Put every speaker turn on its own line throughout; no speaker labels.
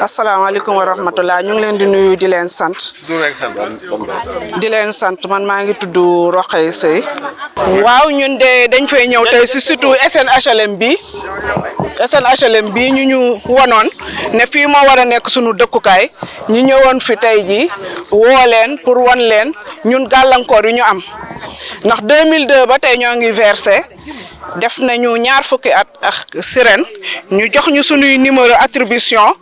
asalaamaaleykum wa rahmatulah ñu ngi leen di nuyu di leen sant. Man maa ngi tudd Roqay Sey. waaw ñun de dañ fay ñëw tey si surtout SNHLM bi ñu wonoon ne fii moo war a nekk sunu dëkkukaay ñu ñëwoon fi tey ji woo leen pour won leen ñun gàllankoor yu ñu am ndax 2002 ba tey ñoo ngi versé. def nañu ñaar fukki at ak siren ñu jox ñu sunuy numéro attribution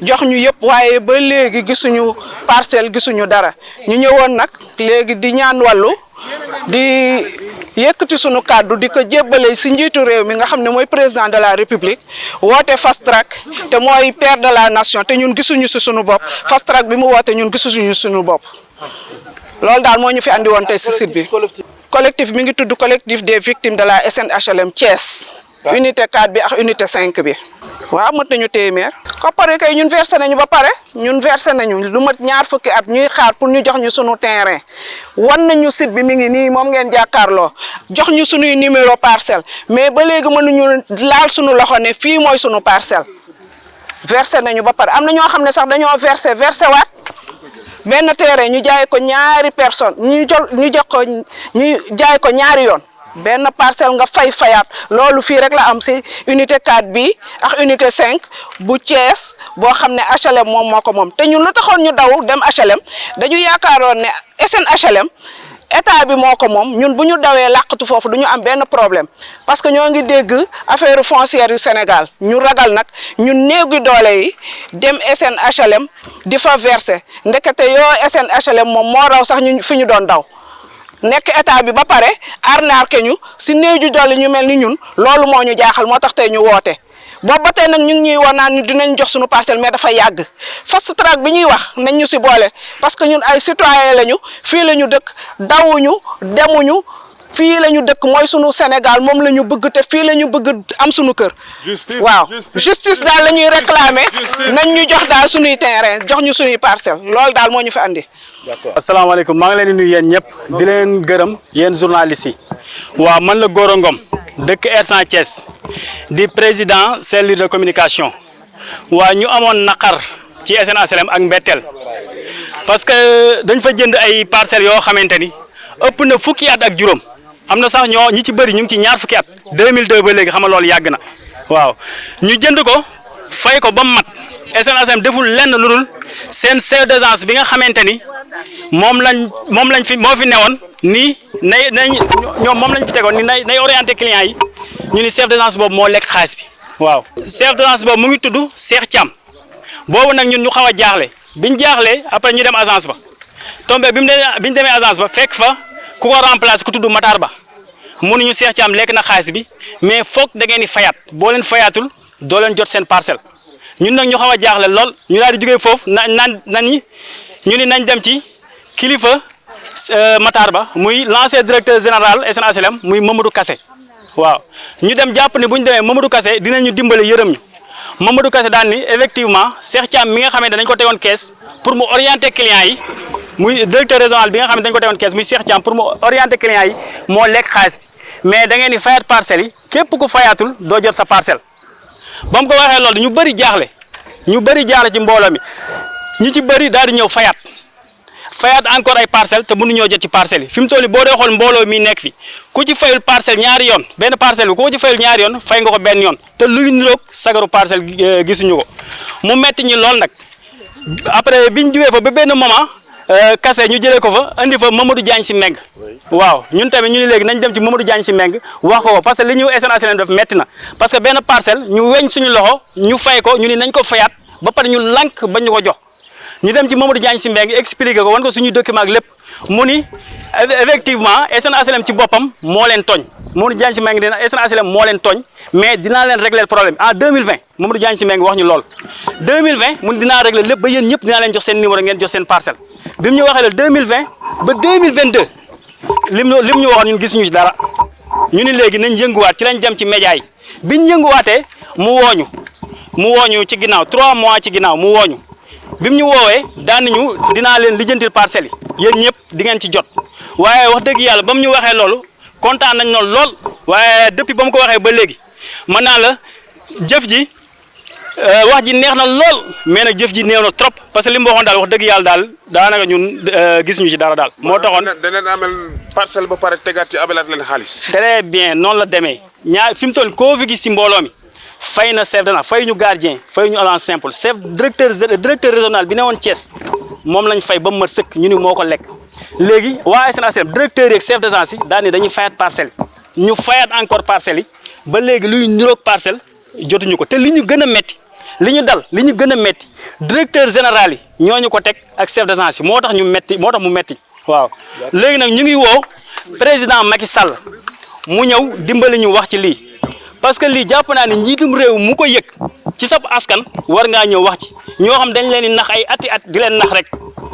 jox ñu yëpp waaye ba léegi gisuñu parcelle gisuñu dara ñu ñëwoon nag léegi di ñaan wàllu di yëkkati sunu kàddu di ko jébbale si njiitu réew mi nga xam ne mooy président de la république woote fast track te mooy père de la nation te ñun gisuñu si sunu bopp fast track bi mu woote ñun gisuñu sunu bopp loolu daal moo ñu fi andi woon tey si site bi. collectif mi ngi tudd collectif des victimes de la SNHLM Thiès unité 4 bi ak unité 5 bi waaw mët nañu téeméer koppare kay ñun versé nañu ba pare ñun versé nañu lu mat ñaar fukki at ñuy xaar pour ñu jox ñu sunu terrain wan nañu site bi mi ngi nii moom ngeen jàkkaarloo jox ñu sunuy numéro parcelle mais ba léegi mënuñu laal sunu loxo ne fii mooy sunu parcelle versé nañu ba pare am na ñoo xam ne sax dañoo versé waat benn terrain ñu jaay ko ñaari personne ñu jaay ko ñaari yoon benn parcelle nga fayaat loolu fii rek la am si unité 4 bi ak unité 5 bu Thiès boo xam ne HLM moom moo ko moom te ñun lu taxoon ñu daw dem HLM dañu yaakaaroon ne SNHLM état bi moo ko moom ñun bu ñu dawee làqatu foofu du ñu am benn problème parce que ñoo ngi dégg affaire foncière yu Sénégal ñu ragal nag ñun néegi doole yi dem SNHLM di fa verser ndekete yoo SNHLM moom moo raw sax ñu fi ñu doon daw nekk état bi ba pare arnaqué ñu si néegi doole ñu mel ni ñun loolu moo ñu jaaxal moo tax tey ñu woote. boobu ba tey nag ñu ngi ñuy wax naan dinañ jox suñu parcelle mais dafa yàgg fast track bi ñuy wax nañ ñu si boole parce que ñun ay citoyen lañu fii la ñu dëkk dawuñu demuñu fii la ñu dëkk mooy sunu Sénégal moom la ñu bëgg te fii la ñu bëgg am sunu kër. waaw justice daal la ñuy réclamer nañ ñu jox daal sunuy terrain jox ñu sunuy parcelle loolu daal moo ñu fi andi.
d'accord asalaamaaleykum maa ngi leen di nuyu yéen ñëpp di leen gërëm yéen journalistes yi waaw man la Gora Ngom dëkk R100 Thiès di président cellule de communication waa ñu amoon naqar ci SNHLM ak Mbetteel parce que dañ fa jënd ay parcelles yoo xamante ni ëpp na fukki at ak juróom am na sax ñi ci bëri ñu ngi ci ñaar fukki at 2002 ba léegi xam nga loolu yàgg na waaw ñu jënd ko fay ko ba mu mat SNHLM deful lenn lu dul seen chef d'agence bi nga xamante ni moo fi newoon nii ñoom moom lañ fi tegoon ni nay orienté clients yi ñu ni chef d'agence boobu moo lekk xaalis bi waaw chef d'agence boobu mu ngi tudd Cheikh Thiam boobu nag ñun ñu xaw a jaaxle biñ jaaxlee après ñu dem agence ba tombé biñu demee agence ba fekk fa ku ko remplacer ku tudd Matar Ba mënuñu Cheikh Thiam lekk na xaalis bi mais foog da ngeen di fayaat boo leen fayaatul doo leen jot seen parcelle ñun nag ñu xaw a jaaxle lool ñu daal di jógee foofu ñu ni nañ dem ci kilifa Matar Ba muy l'ancien directeur général SNHLM muy Mamadou Kassé waaw ñu dem jàpp ne bu ñu demee Mamadou Kassé dinañu dimbale yërëm ñu Mamadou Kassé daan ni effectivement Cheikh Thiam mi nga xamante dañ ko tegoon kees pour mu orienter clients yi muy directeur régional bi nga xam ne dañ ko tegoon kees muy Cheikh Thiam pour mu orienter clients yi moo lekk xaalis bi mais da ngeen di fayaat parcelles yi képp ku fayaatul doo jot sa parcelle ba mu ko waxee loolu ñu bëri jaaxle ci mbooloo mi ñu ci bëri daal di ñëw fayaat encore ay parcelles te mënuñoo jot ci parcelles yi fi mu toll nii boo dee xool mbooloo mi nekk fi ku ci fayul parcelle ñaari yoon benn parcelle bi ku ci fayul ñaari yoon fay nga ko benn yoon te luy niroog sagaru parcelle gisuñu ko mu metti ñi lool nag après biñ jógee fa ba benn moment Kassé ñu jëlee ko fa andi fa Mamadou Diagne si Meng waaw ñun tamit ñu ni léegi nañ dem ci Mamadou Diagne si Meng wax ko parce que li ñu SNHLM def metti na parce que benn parcelle ñu weñ suñu loxo ñu fay ko ñu ni nañ ko fayaat ba pare ñu lànk bañ ñu ko jox ñu dem ci Mamadou Diagne si Mbengue expliqué ko wan ko suñu document ak lépp mu ni effectivement SNHLM ci boppam moo leen tooñ Mamadou Diagne si Mbengue dina SNHLM moo leen tooñ mais dinaa leen régler problème en 2020 Mamadou Diagne si Mbengue wax ñu lool 2020 mun dinaa régler lépp ba yéen ñëpp dinaa leen jox seen numéro ngeen jox seen parcelle bi mu ñu waxee la 2020 ba 2022 lim ñu waxoon ñun gisuñu ci dara ñu ni léegi nañ yënguwaat ci lañ dem ci média yi biñ yënguwaatee mu wooñu ci ginnaaw 3 mois ci ginnaaw mu wooñu bi mu ñu woowee daan nañu dinaa leen lijjantil parcelles yi yéen ñëpp di ngeen ci jot waaye wax dëgg yàlla ba mu ñu waxee loolu kontaan nañ noonu lool waaye depuis ba mu ko waxee ba léegi mën naa la jëf ji wax ji neex na lool mais nag jëf ji néew na trop parce que li mu waxoon daal wax dëgg yàlla daal daanaka ñun gis ñu ci dara daal. moo taxoon
da leen amel parcelle ba pare tegaat ci abalaat leen xaalis.
très bien noonu la demee ñaar fi mu toll koo fi gis ci mbooloo mi fay na chef de na fay ñu gardien fay ñu agent simple chef directeur régional bi ne woon Thiès moom lañ fay ba mu mat sëkk ñu ni moo ko lekk. léegi waa SNHLM directeur yeeg chef d'agence yi daal ni dañuy fayaat parcelle ñu fayaat encore parcelles yi ba léegi luy niroog parcelle jotuñu ko te li ñu gën a metti li ñu dal li ñu gën a metti directeur général yi ñooñu ko teg ak chef d'agence yi moo tax mu metti waaw. léegi nag ñu ngi woo président Macky Sall mu ñëw dimbali ñu wax ci lii parce que lii jàpp naa ne njiitum réew mu ko yëg ci sab askan war ngaa ñëw wax ci ñoo xam dañ leen di nax ay ati at di leen nax rek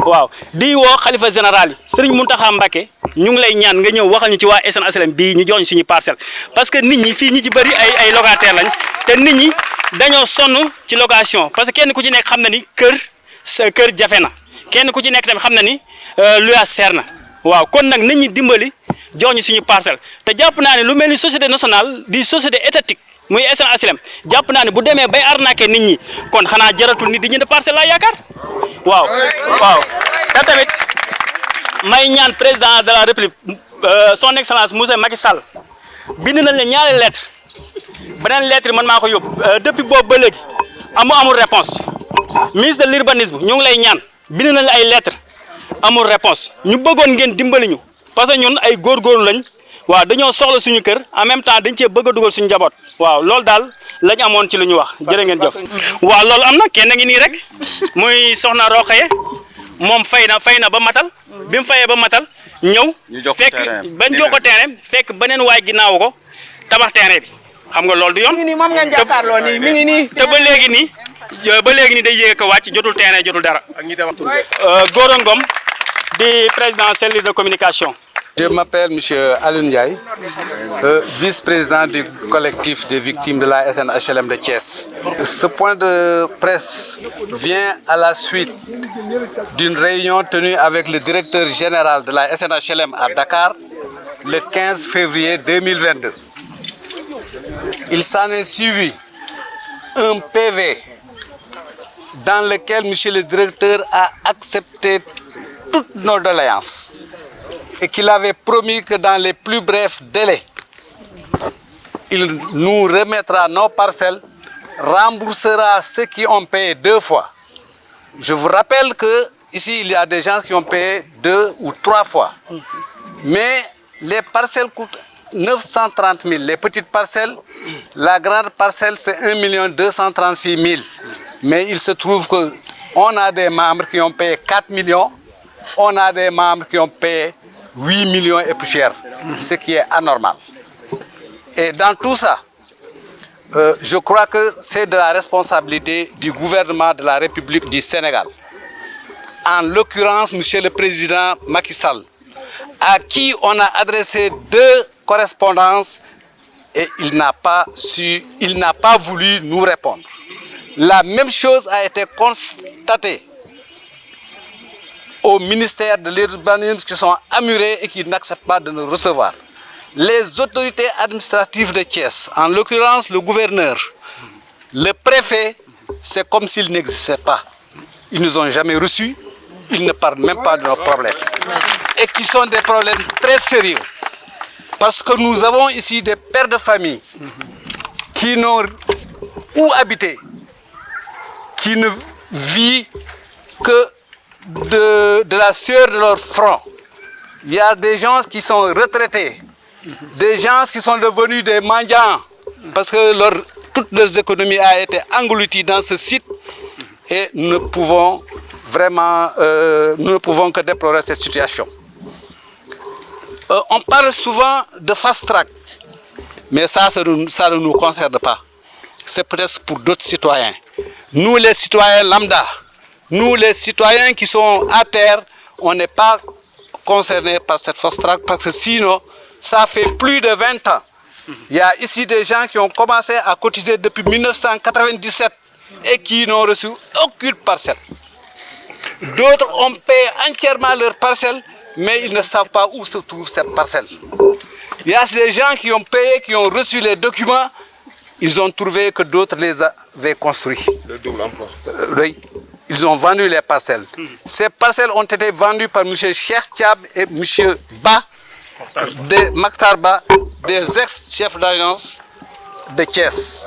waaw di woo xalifa général yi Serigne Mountakha Mbacké ñu ngi lay ñaan nga ñëw waxal ñu ci waa SNHLM bii ñu jox ñu suñu parcelle parce que nit ñi fii ñi ci bëri ay locataire lañ te nit ñi dañoo sonn ci location parce que kenn ku ci nekk xam na ni kër jafe na kenn ku ci nekk tamit xam na ni luyaas seer na waaw kon nag nit ñi dimbali jox ñu suñu parcelle te jàpp naa ne lu mel ni société nationale di société étatique muy SNHLM jàpp naa ne bu demee bay arnaqué nit ñi kon xanaa jaratul nit di jënd parcelle laa yaakaar waaw te tamit may ñaan président de la république son excellence monsieur Macky Sall bind nañ la ñaari lettre beneen lettre man maa ko yóbbu depuis boobu ba léegi amul réponse ministre de l'urbanisme ñu ngi lay ñaan bind nañ la ay lettre amul réponse ñu bëggoon ngeen dimbali ñu parce que ñun ay góorgóorlu lañ waaw dañoo soxla suñu kër en même temps dañ cee bëgg a dugal suñu njaboot waaw loolu daal lañ amoon ci lu ñu wax jërë ngeen jëf. waaw loolu am na kenn ngi nii rek muy soxna Roxaye moom fay na ba matal bi mu fayee ba matal ñëw fekk bañ jox ko terrain fekk beneen waay ginnaaw ko tabax terrain bi xam nga loolu du yoon.
mi ngi nii moom ngeen jàkkaarloo nii mi ngi nii.
te ba léegi nii day yéeg ko wàcc jotul terrain jotul dara. Gora Ngom di président cellule de communication.
Je m'appelle M. Alioune Ndiaye, vice-président du collectif des victimes de la SNHLM de Thiès. Ce point de presse vient à la suite d'une réunion tenue avec le directeur général de la SNHLM à Dakar le 15 février 2022. Il s'en est suivi un PV dans lequel M. le directeur a accepté toutes nos doléances et qu'il avait promis que dans les plus brefs délais, il nous remettra nos parcelles, remboursera ceux qui ont payé 2 fois. Je vous rappelle que ici il y a des gens qui ont payé 2 ou 3 fois. Mais les parcelles coûtent 930 000. Les petites parcelles, la grande parcelle c'est 1 236 000. Mais il se trouve qu'on a des membres qui ont payé 4 millions, on a des membres qui ont payé 8 millions et plus cher, ce qui est anormal. Et dans tout ça, je crois que c'est de la responsabilité du gouvernement de la République du Sénégal. En l'occurrence, Monsieur le Président Macky Sall, à qui on a adressé 2 correspondances et il n'a pas voulu nous répondre. La même chose a été constatée au ministère de l'Urbanisme qui sont amurés et qui n'acceptent pas de nous recevoir. Les autorités administratives de Thiès, en l'occurrence le gouverneur, le préfet, c'est comme s'ils n'existaient pas. Ils ne nous ont jamais reçus, ils ne parlent même pas de nos problèmes. Et qui sont des problèmes très sérieux. Parce que nous avons ici des pères de famille qui n'ont où habiter, qui ne vivent que de la sueur de leur front. Il y a des gens qui sont retraités, des gens qui sont devenus des mendiants parce que toutes leurs économies a été englouties dans ce site et nous ne pouvons que déplorer cette situation. On parle souvent de fast track, mais ça ne nous concerne pas. C'est peut-être pour d'autres citoyens. Nous les citoyens lambda, nous les citoyens qui sont à terre, on n'est pas concernés par cette fast track parce que sinon, ça fait plus de 20 ans. Il y a ici des gens qui ont commencé à cotiser depuis 1997 et qui n'ont reçu aucune parcelle. D'autres ont payé entièrement leur parcelle, mais ils ne savent pas où se trouve cette parcelle. Il y a des gens qui ont payé, qui ont reçu les documents ils ont trouvé que d'autres les avaient construits.
Le double emploi.
Oui, ils ont vendu les parcelles. Ces parcelles ont été vendues par M. Cheikh Thiab et M. Ba, de Makhtar Ba, des ex-chefs d'agence de Thiès.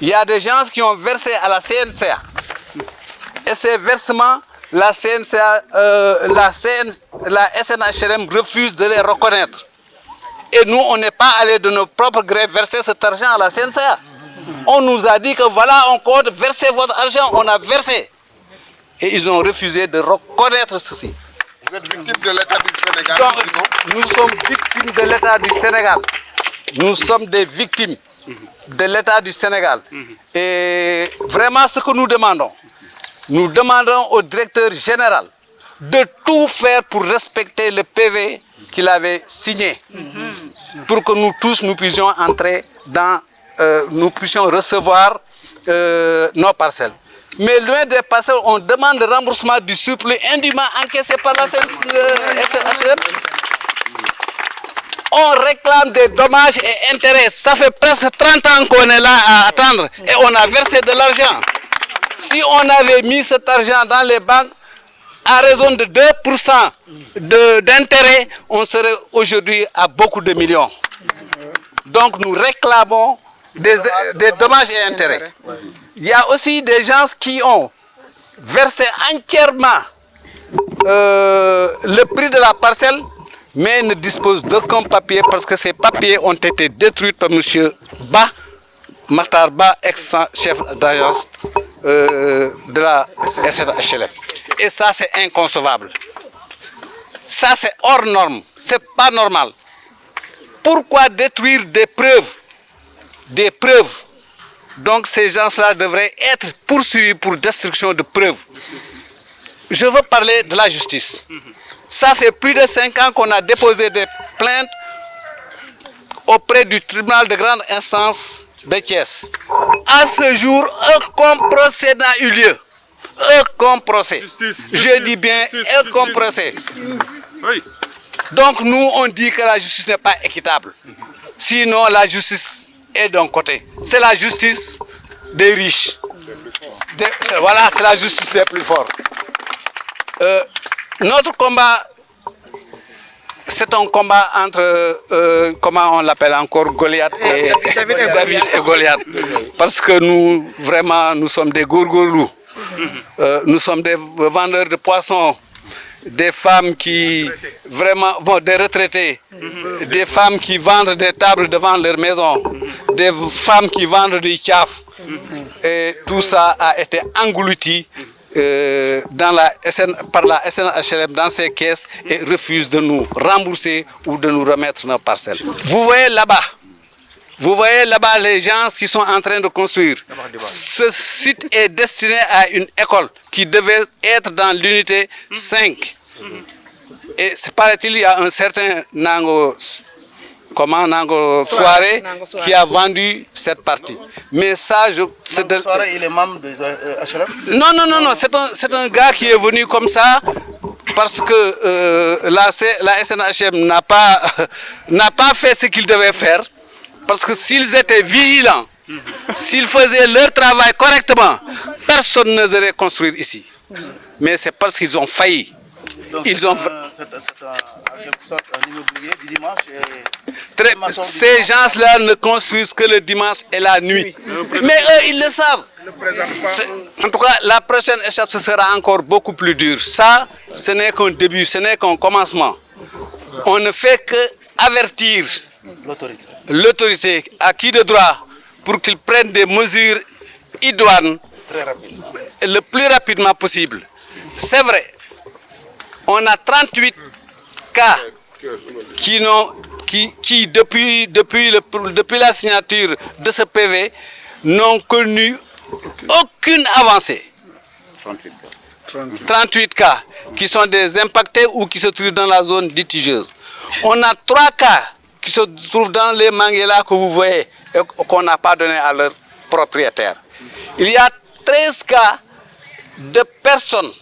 Il y a des gens qui ont versé à la CNCA. Et ces versements, la SNHLM refuse de les reconnaître. Et nous, on n'est pas allé de nos propres grés verser cet argent à la CNCA. On nous a dit que voilà, on compte verser votre argent, on a versé. Et ils ont refusé de reconnaître ceci.
Vous êtes victime de l'État du Sénégal.
Donc, nous sommes victimes de l'État du Sénégal. Nous sommes des victimes de l'État du Sénégal. Et vraiment, ce que nous demandons au directeur général de tout faire pour respecter le PV qu'il avait signé, pour que nous tous nous puissions entrer dans, nous puissions recevoir nos parcelles. Mais loin des parcelles, on demande le remboursement du surplus indûment encaissé par la SNHLM. On réclame des dommages et intérêts. Ça fait presque 30 ans qu'on est là à attendre et on a versé de l'argent. Si on avait mis cet argent dans les banques, à raison de 2% d'intérêt, on serait aujourd'hui à beaucoup de millions. Donc nous réclamons des dommages et intérêts. Il y a aussi des gens qui ont versé entièrement le prix de la parcelle, mais ne disposent d'aucun papier parce que ces papiers ont été détruits par M. Ba, Makhtar Ba, ex-chef d'agence de la SNHLM. Et ça, c'est inconcevable. Ça, c'est hors norme. C'est pas normal. Pourquoi détruire des preuves? Des preuves. Donc, ces gens-là devraient être poursuivis pour destruction de preuves. Je veux parler de la justice. Ça fait plus de 5 ans qu'on a déposé des plaintes auprès du tribunal de grande instance de Thiès. À ce jour, aucun procès n'a eu lieu. Aucun procès. Je dis bien aucun procès. Donc nous, on dit que la justice n'est pas équitable. Sinon, la justice est d'un côté. C'est la justice des riches. Voilà, c'est la justice des plus forts. Notre combat, c'est un combat entre, comment on l'appelle encore, Goliath et David et Goliath. Parce que nous, vraiment, nous sommes des gourgourous. Nous sommes des vendeurs de poissons, des femmes qui, vraiment, bon, des retraités, des femmes qui vendent des tables devant leur maison, des femmes qui vendent du tchaf. Et tout ça a été englouti par la SNHLM dans ses caisses et refuse de nous rembourser ou de nous remettre nos parcelles. Vous voyez là-bas les gens qui sont en train de construire. Ce site est destiné à une école qui devait être dans l'unité 5. Et paraît-il, il y a un certain Nango Soirée qui a vendu cette partie. Mais ça,
Soirée, il est membre des HLM?
Non, c'est un gars qui est venu comme ça parce que la SNHLM n'a pas fait ce qu'il devait faire. Parce que s'ils étaient vigilants, s'ils faisaient leur travail correctement, personne n'oserait construire ici. Mais c'est parce qu'ils ont failli.
Donc
ils ont...
c'est en quelque sorte un immobilier du dimanche.
Ces gens-là ne construisent que le dimanche et la nuit. Mais eux, ils le savent. En tout cas, la prochaine étape, ce sera encore beaucoup plus dur. Ça, ce n'est qu'un début, ce n'est qu'un commencement. On ne fait qu'avertir l'autorité à qui de droit pour qu'ils prennent des mesures idoines le plus rapidement possible. C'est vrai, on a 38 cas qui depuis la signature de ce PV, n'ont connu aucune avancée. 38 cas qui sont des impactés ou qui se trouvent dans la zone litigieuse. On a 3 cas qui se trouvent dans les manguelas que vous voyez et qu'on n'a pas donné à leurs propriétaires. Il y a 13 cas de personnes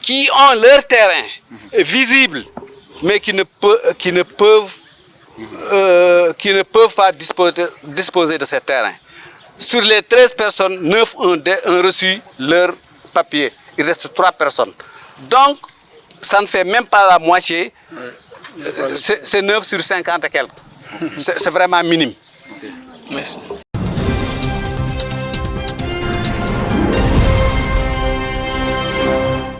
qui ont leur terrain visible, mais qui ne peuvent qui ne peuvent pas disposer de ces terrains. Sur les 13 personnes, 9 ont reçu leur papier. Il reste 3 personnes. Donc, ça ne fait même pas la moitié. C'est 9 sur 50 et quelques. C'est vraiment minime.
Merci.